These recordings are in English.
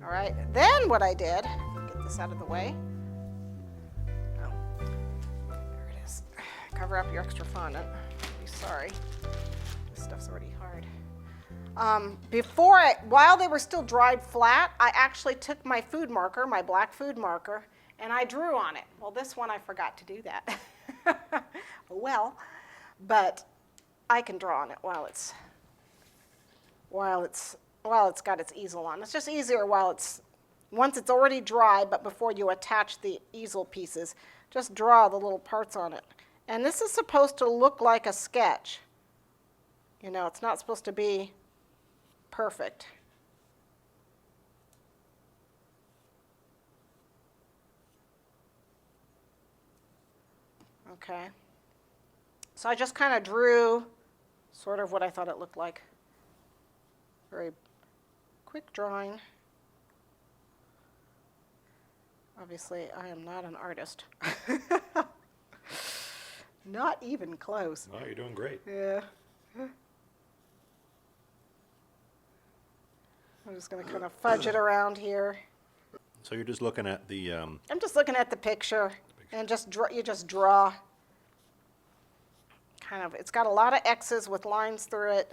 All right, then what I did, get this out of the way. Oh, there it is. Cover up your extra fondant. Be sorry. This stuff's already hard. While they were still dried flat, I actually took my food marker, my black food marker, and I drew on it. Well, this one I forgot to do that. Well, but I can draw on it while it's got its easel on. It's just easier once it's already dry, but before you attach the easel pieces, just draw the little parts on it. And this is supposed to look like a sketch. You know, it's not supposed to be perfect. Okay. So I just kind of drew sort of what I thought it looked like. Very quick drawing. Obviously, I am not an artist. Not even close. Oh, you're doing great. Yeah. I'm just going to kind of fudge it around here. So you're just looking at the... I'm just looking at the picture and you just draw. Kind of, it's got a lot of X's with lines through it.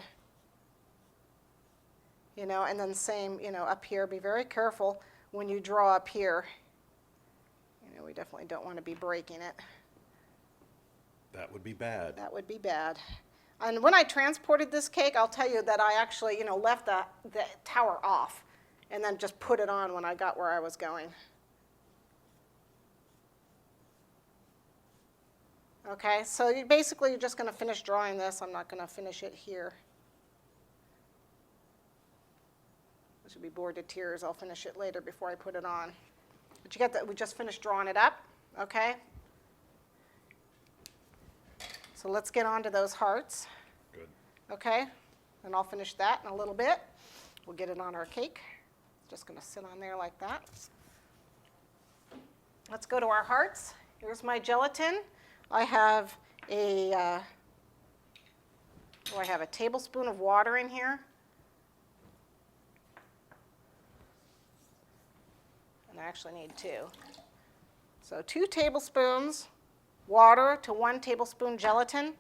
You know, and then same, you know, up here. Be very careful when you draw up here. You know, we definitely don't want to be breaking it. That would be bad. That would be bad. And when I transported this cake, I'll tell you that I actually, you know, left the tower off and then just put it on when I got where I was going. Okay, so you're just going to finish drawing this. I'm not going to finish it here. I should be bored to tears. I'll finish it later before I put it on. But you get that we just finished drawing it up, okay? So let's get on to those hearts. Good. Okay, and I'll finish that in a little bit. We'll get it on our cake. It's just going to sit on there like that. Let's go to our hearts. Here's my gelatin. I have a tablespoon of water in here. And I actually need 2. So 2 tablespoons water to 1 tablespoon gelatin.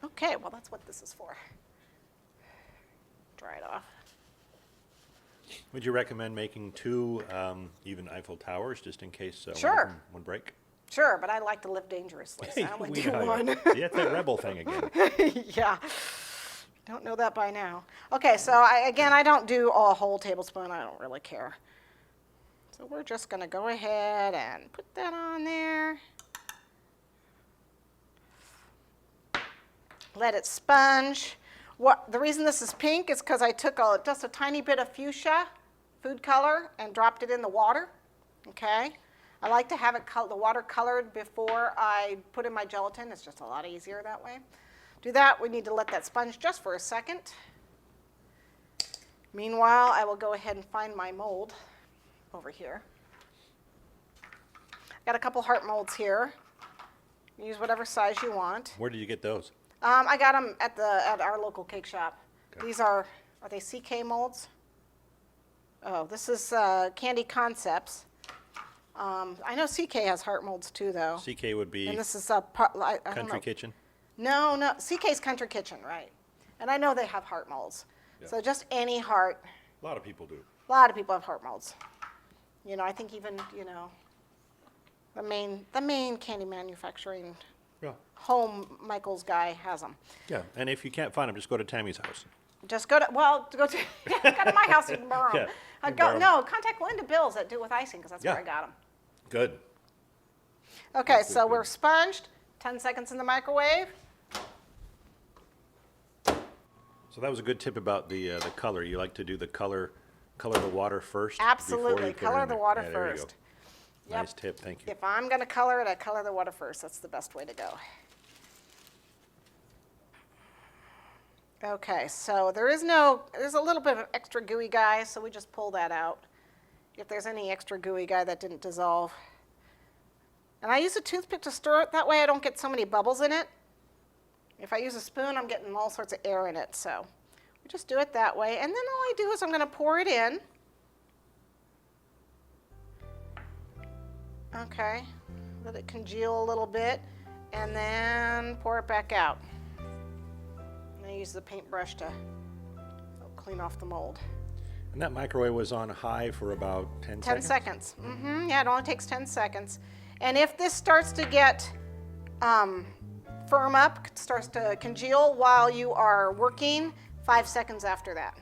Okay, well, that's what this is for. Dry it off. Would you recommend making 2 even Eiffel Towers just in case Sure. one of them would break? Sure, but I like to live dangerously, so I only do one. See, that's that rebel thing again. Yeah. Don't know that by now. Okay, so I don't do a whole tablespoon. I don't really care. So we're just going to go ahead and put that on there. Let it sponge. The reason this is pink is because I took just a tiny bit of fuchsia food color and dropped it in the water. Okay. I like to have the water colored before I put in my gelatin. It's just a lot easier that way. Do that. We need to let that sponge just for a second. Meanwhile, I will go ahead and find my mold over here. I've got a couple heart molds here. Use whatever size you want. Where did you get those? I got them at our local cake shop. Okay. These are they CK molds? Oh, this is Candy Concepts. I know CK has heart molds too, though. CK would be And this is Country Kitchen? No, CK's Country Kitchen, right? And I know they have heart molds. Yeah. So just any heart. A lot of people do. A lot of people have heart molds. You know, I think even the main candy manufacturing home Michael's guy has them. Yeah, and if you can't find them, just go to Tammy's house. Just go to go to my house and borrow them. Yeah, Contact Linda Bills that do with icing because that's where I got them. Good. Okay, so we're sponged. 10 seconds in the microwave. So that was a good tip about the color. You like to do the color the water first? Absolutely, color the water there you go. first. Nice tip, thank you. If I'm going to color it, I color the water first. That's the best way to go. Okay, so there's a little bit of extra gooey guy, so we just pull that out. If there's any extra gooey guy that didn't dissolve. And I use a toothpick to stir it. That way I don't get so many bubbles in it. If I use a spoon, I'm getting all sorts of air in it. So Just do it that way. And then all I do is I'm going to pour it in. Okay, let it congeal a little bit, and then pour it back out. And I use the paintbrush to clean off the mold. And that microwave was on high for about 10 10 seconds? seconds. Yeah, it only takes 10 seconds. And if this starts to get firm up, starts to congeal while you are working, 5 seconds after that.